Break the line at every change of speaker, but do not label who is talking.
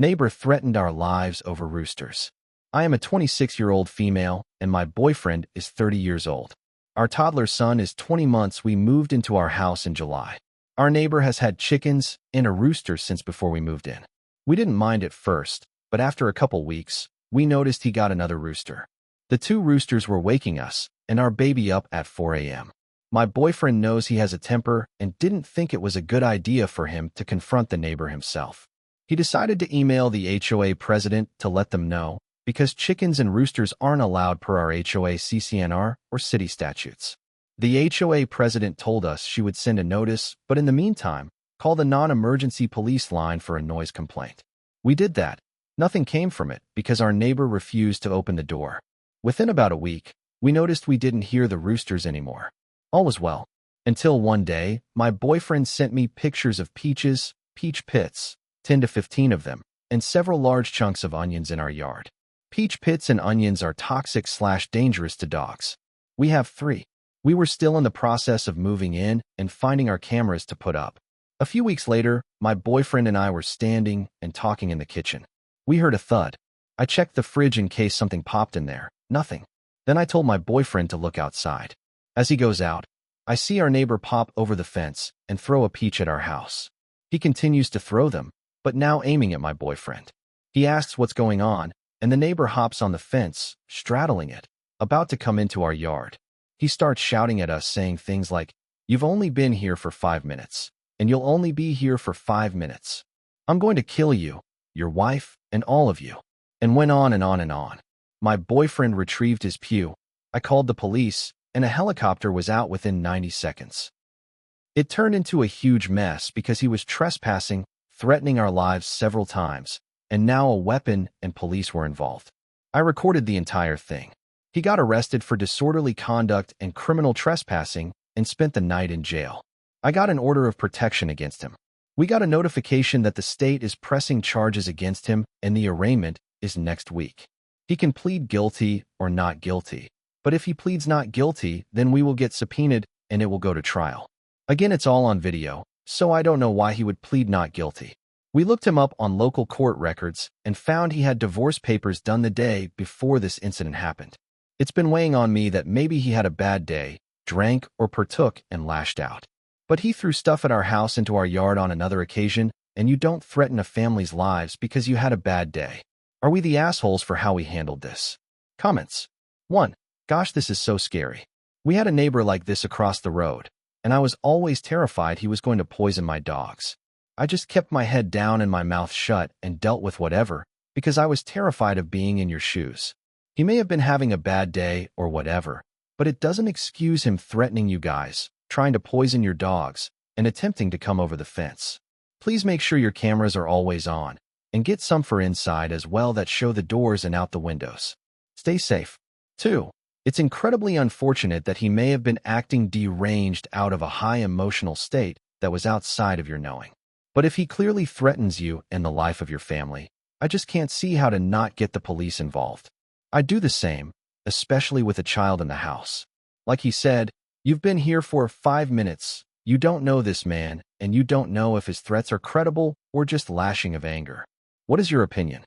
Neighbor threatened our lives over roosters. I am a 26-year-old female, and my boyfriend is 30 years old. Our toddler son is 20 months. We moved into our house in July. Our neighbor has had chickens and a rooster since before we moved in. We didn't mind at first, but after a couple weeks, we noticed he got another rooster. The two roosters were waking us and our baby up at 4 a.m. My boyfriend knows he has a temper and didn't think it was a good idea for him to confront the neighbor himself. He decided to email the HOA president to let them know, because chickens and roosters aren't allowed per our HOA CCNR or city statutes. The HOA president told us she would send a notice, but in the meantime, call the non-emergency police line for a noise complaint. We did that. Nothing came from it because our neighbor refused to open the door. Within about a week, we noticed we didn't hear the roosters anymore. All was well. Until one day, my boyfriend sent me pictures of peaches, peach pits, 10 to 15 of them, and several large chunks of onions in our yard. Peach pits and onions are toxic/dangerous to dogs. We have 3. We were still in the process of moving in and finding our cameras to put up. A few weeks later, my boyfriend and I were standing and talking in the kitchen. We heard a thud. I checked the fridge in case something popped in there. Nothing. Then I told my boyfriend to look outside. As he goes out, I see our neighbor pop over the fence and throw a peach at our house. He continues to throw them, but now aiming at my boyfriend. He asks what's going on, and the neighbor hops on the fence, straddling it, about to come into our yard. He starts shouting at us, saying things like, "You've only been here for 5 minutes, and you'll only be here for 5 minutes. I'm going to kill you, your wife, and all of you," and went on and on and on. My boyfriend retrieved his pew. I called the police, and a helicopter was out within 90 seconds. It turned into a huge mess because he was trespassing, threatening our lives several times, and now a weapon and police were involved. I recorded the entire thing. He got arrested for disorderly conduct and criminal trespassing and spent the night in jail. I got an order of protection against him. We got a notification that the state is pressing charges against him and the arraignment is next week. He can plead guilty or not guilty, but if he pleads not guilty, then we will get subpoenaed and it will go to trial. Again, it's all on video, so I don't know why he would plead not guilty. We looked him up on local court records and found he had divorce papers done the day before this incident happened. It's been weighing on me that maybe he had a bad day, drank or partook and lashed out. But he threw stuff at our house into our yard on another occasion, and you don't threaten a family's lives because you had a bad day. Are we the assholes for how we handled this? Comments. 1. Gosh, this is so scary. We had a neighbor like this across the road, and I was always terrified he was going to poison my dogs. I just kept my head down and my mouth shut and dealt with whatever, because I was terrified of being in your shoes. He may have been having a bad day or whatever, but it doesn't excuse him threatening you guys, trying to poison your dogs, and attempting to come over the fence. Please make sure your cameras are always on, and get some for inside as well that show the doors and out the windows. Stay safe. 2. It's incredibly unfortunate that he may have been acting deranged out of a high emotional state that was outside of your knowing. But if he clearly threatens you and the life of your family, I just can't see how to not get the police involved. I'd do the same, especially with a child in the house. Like he said, you've been here for 5 minutes, you don't know this man, and you don't know if his threats are credible or just lashing of anger. What is your opinion?